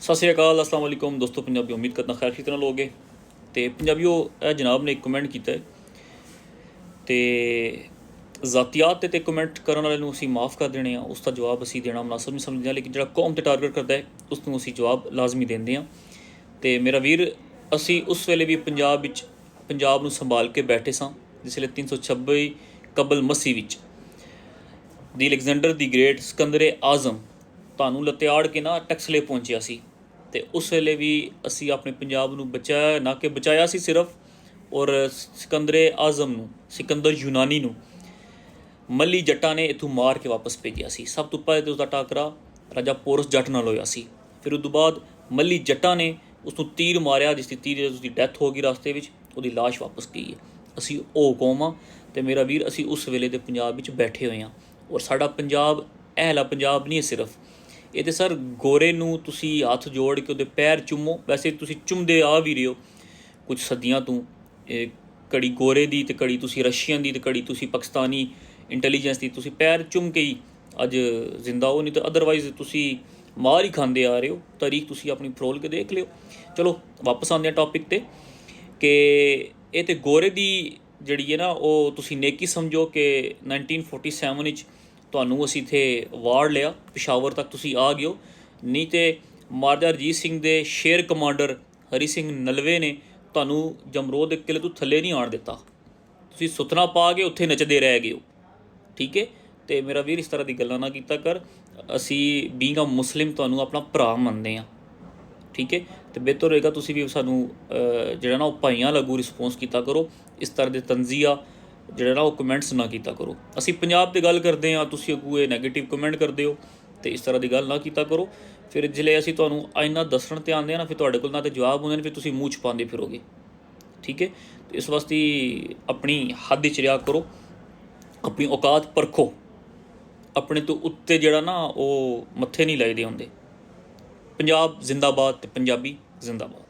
ਸਤਿ ਸ਼੍ਰੀ ਅਕਾਲ, ਅਸਲਾਮ ਵਾਲੇਕੁਮ ਦੋਸਤੋ ਪੰਜਾਬੀ। ਉਮੀਦ ਕਰਦਾ ਖੈਰ ਖੇਤ ਨਾਲ ਹੋਗੇ। ਤੇ ਪੰਜਾਬੀਓ, ਇਹ ਜਨਾਬ ਨੇ ਇੱਕ ਕਮੈਂਟ ਕੀਤਾ ਹੈ ਤੇ ਜ਼ਾਤੀਆਤ ਤੇ ਕਮੈਂਟ ਕਰਨ ਵਾਲੇ ਨੂੰ ਅਸੀਂ ਮਾफ़ ਕਰ ਦੇਣੇ ਆ, ਉਸ ਦਾ ਜਵਾਬ ਅਸੀਂ ਦੇਣਾ ਮੁਨਾਸਬ ਨਹੀਂ ਸਮਝਦੇ ਹਾਂ। ਲੇਕਿਨ ਜਿਹੜਾ ਕੌਮ ਤੇ ਟਾਰਗੇਟ ਕਰਦਾ ਹੈ ਉਸ ਨੂੰ ਅਸੀਂ ਜਵਾਬ ਲਾਜ਼ਮੀ ਦਿੰਦੇ ਹਾਂ। ਤੇ ਮੇਰਾ ਵੀਰ, ਅਸੀਂ ਉਸ ਵੇਲੇ ਵੀ ਪੰਜਾਬ ਨੂੰ ਸੰਭਾਲ ਕੇ ਬੈਠੇ ਸਾਂ ਜਿਸ ਵੇਲੇ 326 ਕਬਲ ਮਸੀਹ ਵਿੱਚ ਦੀ ਅਲੈਗਜ਼ੈਂਡਰ ਦੀ ਗ੍ਰੇਟ ਸਿਕੰਦਰੇ ਆਜ਼ਮ ਤੁਹਾਨੂੰ ਲਤਿਆੜ ਕੇ ਨਾ ਟਕਸਲੇ ਪਹੁੰਚਿਆ ਸੀ। ਤੇ ਉਸ ਵੇਲੇ ਵੀ ਅਸੀਂ ਆਪਣੇ ਪੰਜਾਬ ਨੂੰ ਬਚਾਇਆ, ਨਾ ਕਿ ਬਚਾਇਆ ਸੀ ਸਿਰਫ, ਔਰ ਸਿਕੰਦਰੇ ਆਜ਼ਮ ਨੂੰ, ਸਿਕੰਦਰ ਯੂਨਾਨੀ ਨੂੰ ਮੱਲੀ ਜੱਟਾਂ ਨੇ ਇੱਥੋਂ ਮਾਰ ਕੇ ਵਾਪਸ ਭੇਜਿਆ ਸੀ। ਸਭ ਤੋਂ ਪਹਿਲੇ ਤਾਂ ਉਸਦਾ ਟਾਕਰਾ ਰਾਜਾ ਪੋਰਸ ਜੱਟ ਨਾਲ ਹੋਇਆ ਸੀ। ਫਿਰ ਉਸ ਤੋਂ ਬਾਅਦ ਮੱਲੀ ਜੱਟਾਂ ਨੇ ਉਸ ਨੂੰ ਤੀਰ ਮਾਰਿਆ, ਜਿਸ ਦੀ ਤੀਰ ਉਸਦੀ ਡੈਥ ਹੋ ਗਈ ਰਸਤੇ ਵਿੱਚ, ਉਹਦੀ ਲਾਸ਼ ਵਾਪਸ ਗਈ ਹੈ। ਅਸੀਂ ਉਹ ਕੌਮ ਹਾਂ। ਅਤੇ ਮੇਰਾ ਵੀਰ, ਅਸੀਂ ਉਸ ਵੇਲੇ ਦੇ ਪੰਜਾਬ ਵਿੱਚ ਬੈਠੇ ਹੋਏ ਹਾਂ। ਔਰ ਸਾਡਾ ਪੰਜਾਬ ਇਹ ਵਾਲਾ ਪੰਜਾਬ ਨਹੀਂ ਹੈ ਸਿਰਫ, ਇਹ ਤਾਂ ਸਰ ਗੋਰੇ ਨੂੰ ਤੁਸੀਂ ਹੱਥ ਜੋੜ ਕੇ ਉਹਦੇ ਪੈਰ ਚੁੰਮੋ। ਵੈਸੇ ਤੁਸੀਂ ਚੁੰਮਦੇ ਆ ਵੀ ਰਹੇ ਹੋ ਕੁਝ ਸਦੀਆਂ ਤੋਂ, ਘੜੀ ਗੋਰੇ ਦੀ ਅਤੇ ਘੜੀ ਤੁਸੀਂ ਰਸ਼ੀਅਨ ਦੀ ਅਤੇ ਘੜੀ ਤੁਸੀਂ ਪਾਕਿਸਤਾਨੀ ਇੰਟੈਲੀਜੈਂਸ ਦੀ, ਤੁਸੀਂ ਪੈਰ ਚੁੰਮ ਕੇ ਹੀ ਅੱਜ ਜ਼ਿੰਦਾ ਹੋ, ਨਹੀਂ ਤਾਂ ਅਦਰਵਾਈਜ਼ ਤੁਸੀਂ ਮਾਰ ਹੀ ਖਾਂਦੇ ਆ ਰਹੇ ਹੋ। ਤਾਰੀਖ ਤੁਸੀਂ ਆਪਣੀ ਫਰੋਲ ਕੇ ਦੇਖ ਲਿਓ। ਚਲੋ ਵਾਪਸ ਆਉਂਦੇ ਹਾਂ ਟੌਪਿਕ 'ਤੇ, ਕਿ ਇਹ ਤਾਂ ਗੋਰੇ ਦੀ ਜਿਹੜੀ ਹੈ ਨਾ, ਉਹ ਤੁਸੀਂ ਨੇਕੀ ਸਮਝੋ ਕਿ 1947 ਵਿੱਚ ਤੁਹਾਨੂੰ ਅਸੀਂ ਇੱਥੇ ਵਾੜ ਲਿਆ, ਪਿਸ਼ਾਵਰ ਤੱਕ ਤੁਸੀਂ ਆ ਗਏ ਹੋ। ਨਹੀਂ ਤਾਂ ਮਹਾਰਾਜਾ ਰਣਜੀਤ ਸਿੰਘ ਦੇ ਸ਼ੇਰ ਕਮਾਂਡਰ ਹਰੀ ਸਿੰਘ ਨਲਵੇ ਨੇ ਤੁਹਾਨੂੰ ਜਮਰੋਦ ਦੇ ਕਿਲੇ ਤੋਂ ਥੱਲੇ ਨਹੀਂ ਆਉਣ ਦਿੱਤਾ। ਤੁਸੀਂ ਸੁੱਥਣਾ ਪਾ ਕੇ ਉੱਥੇ ਨੱਚਦੇ ਰਹਿ ਗਏ ਹੋ। ਠੀਕ ਹੈ। ਅਤੇ ਮੇਰਾ ਵੀਰ, ਇਸ ਤਰ੍ਹਾਂ ਦੀ ਗੱਲਾਂ ਨਾ ਕੀਤਾ ਕਰ। ਅਸੀਂ ਬੀਇੰਗ ਅ ਮੁਸਲਿਮ ਤੁਹਾਨੂੰ ਆਪਣਾ ਭਰਾ ਮੰਨਦੇ ਹਾਂ। ਠੀਕ ਹੈ। ਅਤੇ ਬਿਹਤਰ ਹੋਏਗਾ ਤੁਸੀਂ ਵੀ ਸਾਨੂੰ ਜਿਹੜਾ ਨਾ ਉਹ ਭਾਈਆਂ ਲਾਗੂ ਰਿਸਪੌਂਸ ਕੀਤਾ ਕਰੋ। ਇਸ ਤਰ੍ਹਾਂ ਦੇ ਤੰਜ਼ੀਆ ਜਿਹੜਾ ਨਾ ਉਹ ਕਮੈਂਟਸ ਨਾ ਕੀਤਾ ਕਰੋ। ਅਸੀਂ ਪੰਜਾਬ 'ਤੇ ਗੱਲ ਕਰਦੇ ਹਾਂ, ਤੁਸੀਂ ਅੱਗੋਂ ਇਹ ਨੈਗੇਟਿਵ ਕਮੈਂਟ ਕਰਦੇ ਹੋ, ਅਤੇ ਇਸ ਤਰ੍ਹਾਂ ਦੀ ਗੱਲ ਨਾ ਕੀਤਾ ਕਰੋ। ਫਿਰ ਜਿਲੇ ਅਸੀਂ ਤੁਹਾਨੂੰ ਇੰਨਾ ਦੱਸਣ 'ਤੇ ਆਉਂਦੇ ਹਾਂ ਨਾ, ਫਿਰ ਤੁਹਾਡੇ ਕੋਲ ਨਾ ਤਾਂ ਜਵਾਬ ਹੁੰਦੇ ਨੇ, ਫਿਰ ਤੁਸੀਂ ਮੂੰਹ 'ਚ ਪਾਉਂਦੇ ਫਿਰੋਗੇ। ਠੀਕ ਹੈ। ਇਸ ਵਾਸਤੇ ਆਪਣੀ ਹੱਦ 'ਚ ਰਿਹਾ ਕਰੋ, ਆਪਣੀ ਔਕਾਤ ਪਰਖੋ। ਆਪਣੇ ਤੋਂ ਉੱਤੇ ਜਿਹੜਾ ਨਾ ਉਹ ਮੱਥੇ ਨਹੀਂ ਲਾਈਦੇ ਹੁੰਦੇ। ਪੰਜਾਬ ਜ਼ਿੰਦਾਬਾਦ ਅਤੇ ਪੰਜਾਬੀ ਜ਼ਿੰਦਾਬਾਦ।